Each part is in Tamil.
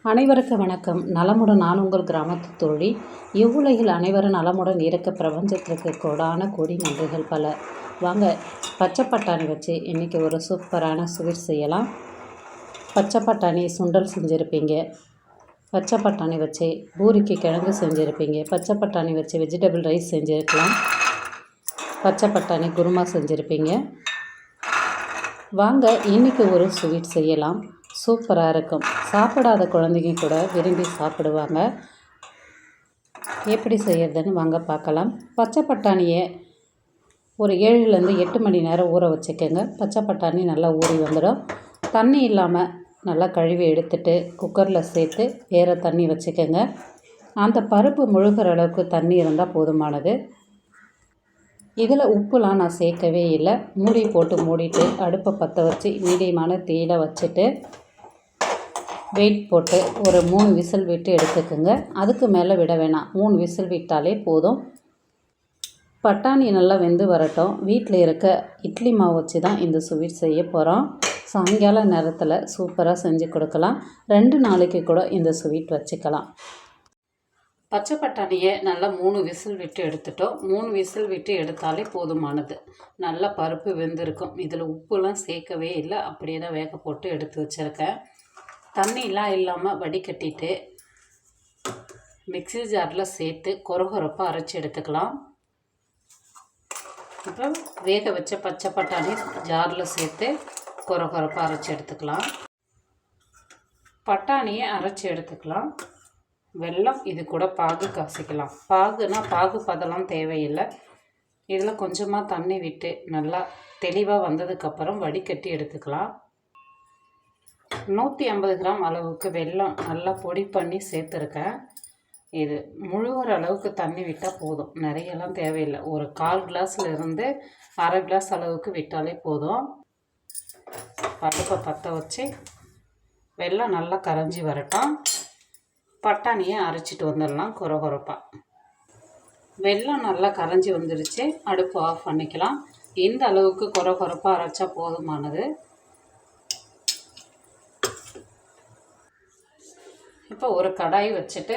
அனைவருக்கும் வணக்கம். நலமுடன் நான் உங்கள் கிராமத்து தோழி. இவ்வுலகில் அனைவரும் நலமுடன் இருக்க பிரபஞ்சத்திற்கு கோடான கோடி நன்றிகள் பல. வாங்க பச்சை பட்டாணி வச்சு இன்றைக்கி ஒரு சூப்பரான ஸ்வீட் செய்யலாம். பச்சை பட்டாணி சுண்டல் செஞ்சுருப்பீங்க, பச்சை பட்டாணி வச்சு பூரிக்கு கிழங்கு செஞ்சுருப்பீங்க, பச்சை பட்டாணி வச்சு வெஜிடபிள் ரைஸ் செஞ்சுருக்கலாம், பச்சை பட்டாணி குருமா செஞ்சுருப்பீங்க. வாங்க இன்றைக்கி ஒரு ஸ்வீட் செய்யலாம். சூப்பராக இருக்கும். சாப்பிடாத குழந்தைங்க கூட விரும்பி சாப்பிடுவாங்க. எப்படி செய்யறதுன்னு வாங்க பார்க்கலாம். பச்சை பட்டாணியை ஒரு 7லேருந்து 8 மணி நேரம் ஊற வச்சுக்கோங்க. பச்சை பட்டாணி நல்லா ஊறி வந்துடும். தண்ணி இல்லாமல் நல்லா கழுவி எடுத்துட்டு குக்கரில் சேர்த்து வேறு தண்ணி வச்சுக்கோங்க. அந்த பருப்பு முழுகிற அளவுக்கு தண்ணி இருந்தால் போதுமானது. இதில் உப்புலாம் நான் சேர்க்கவே இல்லை. மூடி போட்டு மூடிட்டு அடுப்பை பற்ற வச்சு மீடியமான தீயில வச்சுட்டு வெயிட் போட்டு ஒரு 3 விசில் விட்டு எடுத்துக்கோங்க. அதுக்கு மேலே விட வேணாம். 3 விசில் விட்டாலே போதும். பட்டாணி நல்லா வெந்து வரட்டும். வீட்டில் இருக்க இட்லி மாவு வச்சு தான் இந்த ஸ்வீட் செய்ய போகிறோம். சாயங்கால நேரத்தில் சூப்பராக செஞ்சு கொடுக்கலாம். 2 நாளைக்கு கூட இந்த ஸ்வீட் வச்சுக்கலாம். பச்சை பட்டாணியை நல்லா 3 விசில் விட்டு எடுத்துட்டோம். 3 விசில் விட்டு எடுத்தாலே போதுமானது. நல்லா பருப்பு வெந்திருக்கும். இதில் உப்புலாம் சேர்க்கவே இல்லை. அப்படியே தான் வேக போட்டு எடுத்து வச்சுருக்கேன். தண்ணிலாம் இல்லாமல் வடிகட்டிட்டு மிக்ஸி ஜாரில் சேர்த்து கொரகொரப்பாக அரைச்சி எடுத்துக்கலாம். இப்போ வேக வச்ச பச்சை பட்டாணி ஜாரில் சேர்த்து கொரகொரப்பாக அரைச்சி எடுத்துக்கலாம். பட்டாணியை அரைச்சி எடுத்துக்கலாம். வெல்லம் இது கூட பாகு காய்ச்சிக்கலாம். பாகுனா பாகு பதெல்லாம் தேவையில்லை. இதில் கொஞ்சமாக தண்ணி விட்டு நல்லா தெளிவாக வந்ததுக்கப்புறம் வடிகட்டி எடுத்துக்கலாம். 150 கிராம் அளவுக்கு வெல்லம் நல்லா பொடி பண்ணி சேர்த்துருக்கேன். இது முழுகிற அளவுக்கு தண்ணி விட்டால் போதும். நிறையெல்லாம் தேவையில்லை. ஒரு 1/4 கிளாஸில் இருந்து 1/2 கிளாஸ் அளவுக்கு விட்டாலே போதும். அடுப்பை பற்ற வச்சு வெல்லம் நல்லா கரைஞ்சி வரட்டும். பட்டாணியை அரைச்சிட்டு வந்துடலாம் கொரகொரப்பாக. வெல்லம் நல்லா கரைஞ்சி வந்துருச்சு. அடுப்பு ஆஃப் பண்ணிக்கலாம். இந்த அளவுக்கு கொரகொரப்பாக அரைச்சா போதுமானது. இப்போ ஒரு கடாய் வச்சுட்டு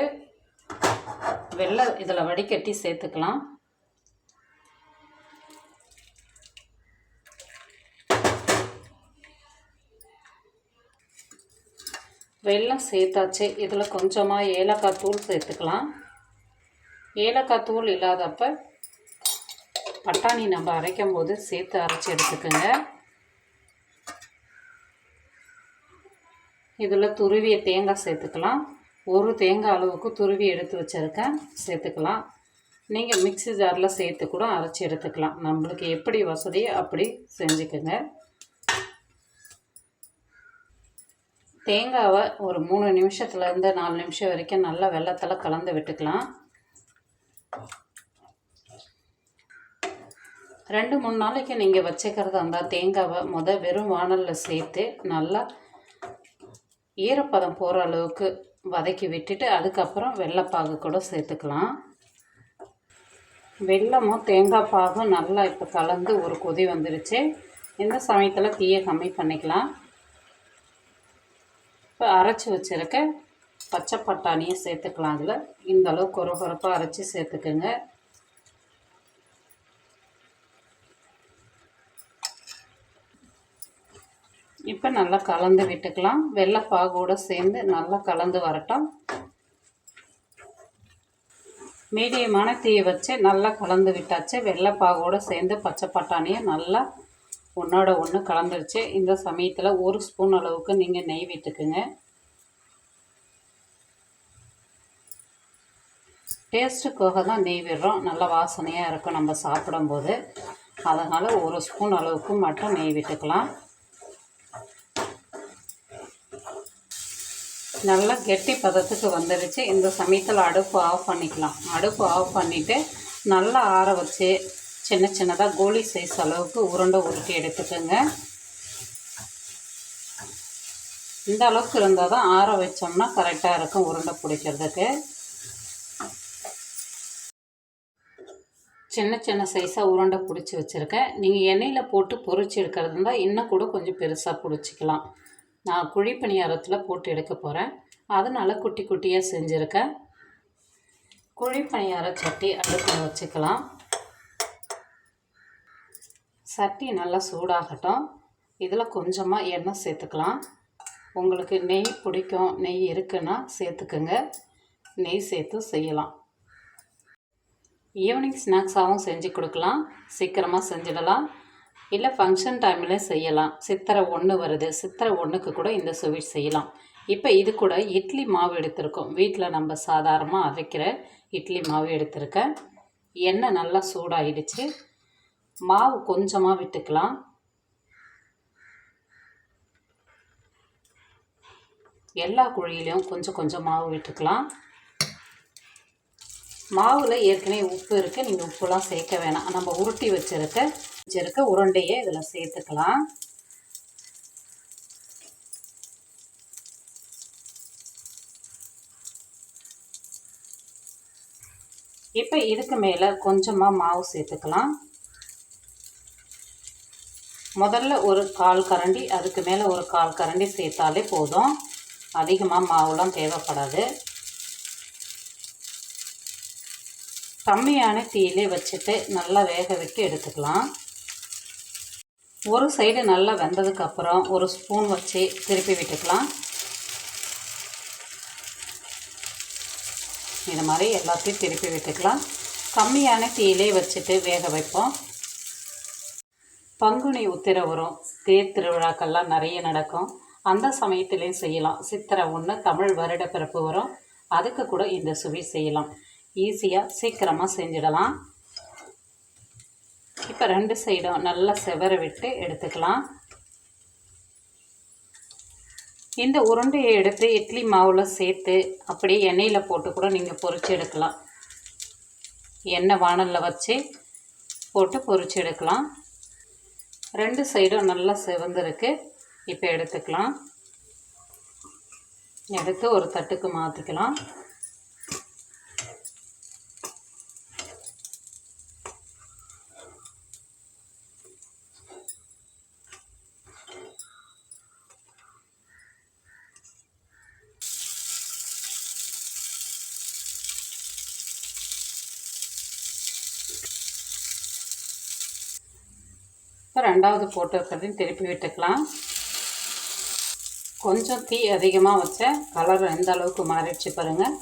வெல்லம் இதில் வடிகட்டி சேர்த்துக்கலாம். வெல்லம் சேர்த்தாச்சு. இதில் கொஞ்சமாக ஏலக்காய் தூள் சேர்த்துக்கலாம். ஏலக்காய் தூள் இல்லாதப்ப பட்டாணி நம்ம அரைக்கும் போது சேர்த்து அரைச்சி எடுத்துக்கோங்க. இதில் துருவிய தேங்காய் சேர்த்துக்கலாம். ஒரு தேங்காய் அளவுக்கு துருவி எடுத்து வச்சுருக்கேன், சேர்த்துக்கலாம். நீங்கள் மிக்ஸி ஜாரில் சேர்த்து கூட அரைச்சி எடுத்துக்கலாம். நம்மளுக்கு எப்படி வசதியோ அப்படி செஞ்சுக்கோங்க. தேங்காவை ஒரு 3 நிமிஷத்துலேருந்து 4 நிமிஷம் வரைக்கும் நல்லா வெல்லத்தில் கலந்து விட்டுக்கலாம். 2-3 நாளைக்கு நீங்கள் வச்சுக்கிறதா இருந்தால் தேங்காவை வெறும் வானலில் சேர்த்து நல்லா ஈரப்பதம் போகிற அளவுக்கு வதக்கி விட்டுட்டு அதுக்கப்புறம் வெள்ளைப்பாகு கூட சேர்த்துக்கலாம். வெல்லமும் தேங்காய் பாகும் நல்லா இப்போ கலந்து ஒரு கொதி வந்துருச்சு. இந்த சமயத்தில் தீயை கம்மி பண்ணிக்கலாம். இப்போ அரைச்சி வச்சுருக்க பச்சை பட்டாணியை சேர்த்துக்கலாம். அதில் இந்த அளவு கொரகொரப்பாக அரைச்சி சேர்த்துக்குங்க. இப்போ நல்லா கலந்து விட்டுக்கலாம். வெள்ளைப்பாகோடு சேர்ந்து நல்லா கலந்து வரட்டும். மீடியமான தீயை வச்சு நல்லா கலந்து விட்டாச்சு. வெள்ளைப்பாகோடு சேர்ந்து பச்சை பட்டாணியை நல்லா ஒன்றோட ஒன்று கலந்துருச்சு. இந்த சமயத்தில் 1 ஸ்பூன் அளவுக்கு நீங்கள் நெய் விட்டுக்குங்க. டேஸ்ட்டுக்காக தான் நெய் விடுறோம். நல்லா வாசனையாக இருக்கும் நம்ம சாப்பிடும்போது. அதனால் 1 ஸ்பூன் அளவுக்கு மட்டும் நெய் விட்டுக்கலாம். நல்லா கெட்டி பதத்துக்கு வந்துடுச்சு. இந்த சமயத்தில் அடுப்பு ஆஃப் பண்ணிக்கலாம். அடுப்பு ஆஃப் பண்ணிவிட்டு நல்லா ஆற வச்சு சின்ன சின்னதாக கோலி சைஸ் அளவுக்கு உருண்டை உருட்டி எடுத்துக்கோங்க. இந்த அளவுக்கு இருந்தால் தான் ஆற வச்சோம்னா கரெக்டாக இருக்கும் உருண்டை பிடிக்கிறதுக்கு. சின்ன சின்ன சைஸாக உருண்டை பிடிச்சி வச்சுருக்கேன். நீங்கள் எண்ணெயில் போட்டு பொரிச்சு எடுக்கிறது இருந்தால் இன்னும் கூட கொஞ்சம் பெருசாக பிடிச்சிக்கலாம். நான் குழி பணியாரத்தில் போட்டு எடுக்க போகிறேன். அதனால் குட்டி குட்டியாக செஞ்சுருக்கேன். குழி பணியார சட்டி அடுப்பில் வச்சுக்கலாம். சட்டி நல்லா சூடாகட்டும். இதில் கொஞ்சமாக எண்ணெய் சேர்த்துக்கலாம். உங்களுக்கு நெய் பிடிக்கும், நெய் இருக்குன்னா சேர்த்துக்குங்க. நெய் சேர்த்து செய்யலாம். ஈவினிங் ஸ்நாக்ஸாகவும் செஞ்சு கொடுக்கலாம். சீக்கிரமாக செஞ்சிடலாம். இல்லை ஃபங்க்ஷன் டைம்லேயும் செய்யலாம். சித்திரை 1 வருது, சித்திரை 1க்கு கூட இந்த ஸ்வீட் செய்யலாம். இப்போ இது கூட இட்லி மாவு எடுத்திருக்கோம். வீட்டில் நம்ம சாதாரணமாக அரைக்கிற இட்லி மாவு எடுத்திருக்கேன். எண்ணெய் நல்லா சூடாகிடுச்சு. மாவு கொஞ்சமாக விட்டுக்கலாம். எல்லா குழியிலையும் கொஞ்சம் கொஞ்சம் மாவு விட்டுக்கலாம். மாவில் ஏற்கனவே உப்பு இருக்குது, நீங்கள் உப்புலாம் சேர்க்க வேணாம். நம்ம உருட்டி வச்சுருக்க உருண்டையை இதில் சேர்த்துக்கலாம். இப்போ இதுக்கு மேலே கொஞ்சமாக மாவு சேர்த்துக்கலாம். முதல்ல ஒரு 1/4 கரண்டி, அதுக்கு மேலே ஒரு 1/4 கரண்டி சேர்த்தாலே போதும். அதிகமாக மாவுலாம் தேவைப்படாது. கம்மியான தீயிலே வச்சுட்டு நல்லா வேக விட்டு எடுத்துக்கலாம். ஒரு சைடு நல்லா வெந்ததுக்கப்புறம் ஒரு ஸ்பூன் வச்சு திருப்பி விட்டுக்கலாம். இது மாதிரி எல்லாத்தையும் திருப்பி விட்டுக்கலாம். கம்மியான தீயிலே வச்சுட்டு வேக வைப்போம். பங்குனி உத்திரை வரும், தேர் திருவிழாக்கள்லாம் நிறைய நடக்கும். அந்த சமயத்துலேயும் செய்யலாம். சித்திரை 1 தமிழ் வருட பிறப்பு வரும், அதுக்கு கூட இந்த ஸ்வீட் செய்யலாம். ஈஸியாக சீக்கிரமாக செஞ்சிடலாம். இப்போ 2 சைடும் நல்லா செவர விட்டு எடுத்துக்கலாம். இந்த உருண்டையை எடுத்து இட்லி மாவில் சேர்த்து அப்படியே எண்ணெயில் போட்டு கூட நீங்கள் பொரிச்சு எடுக்கலாம். எண்ணெய் வாணலில் வச்சு போட்டு பொரிச்சு எடுக்கலாம். 2 சைடும் நல்லா செவந்திருக்கு. இப்போ எடுத்துக்கலாம். எடுத்து ஒரு தட்டுக்கு மாற்றிக்கலாம். இப்போ 2வது போட்டு இருக்கிறதையும் திருப்பி விட்டுக்கலாம். கொஞ்சம் தீ அதிகமாக வச்ச கலர் எந்த அளவுக்கு மாறிடுச்சு பாருங்கள்.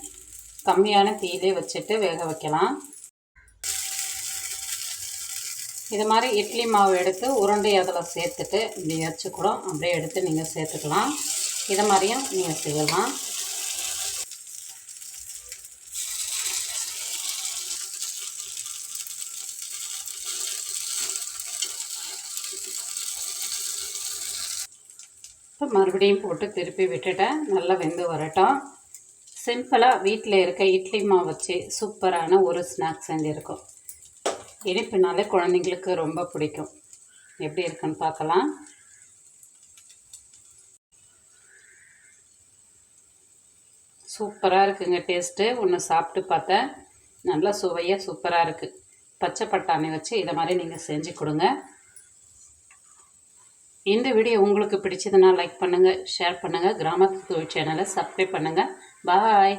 கம்மியான தீயிலே வச்சுட்டு வேக வைக்கலாம். இது மாதிரி இட்லி மாவு எடுத்து உருண்டை அதில் சேர்த்துட்டு இப்படி வச்சு கூட அப்படியே எடுத்து நீங்கள் சேர்த்துக்கலாம். இதை மாதிரியும் நீங்கள் செய்யலாம். இப்போ மறுபடியும் போட்டு திருப்பி விட்டுட்டேன். நல்லா வெந்து வரட்டும். சிம்பிளாக வீட்டில் இருக்க இட்லி மாவு வச்சு சூப்பரான ஒரு ஸ்நாக்ஸ் செஞ்சுருக்கோம். இனிப்புனாலே குழந்தைங்களுக்கு ரொம்ப பிடிக்கும். எப்படி இருக்குன்னு பார்க்கலாம். சூப்பராக இருக்குங்க. டேஸ்ட்டு ஒன்று சாப்பிட்டு பார்த்தேன். நல்லா சுவையாக சூப்பராக இருக்குது. பச்சை பட்டாணி வச்சு இதை மாதிரி நீங்கள் செஞ்சு கொடுங்க. இந்த வீடியோ உங்களுக்கு பிடிச்சதுன்னா லைக் பண்ணுங்கள், ஷேர் பண்ணுங்கள். கிராமத்து சேனலை சப்ஸ்கிரைப் பண்ணுங்கள். பாய்.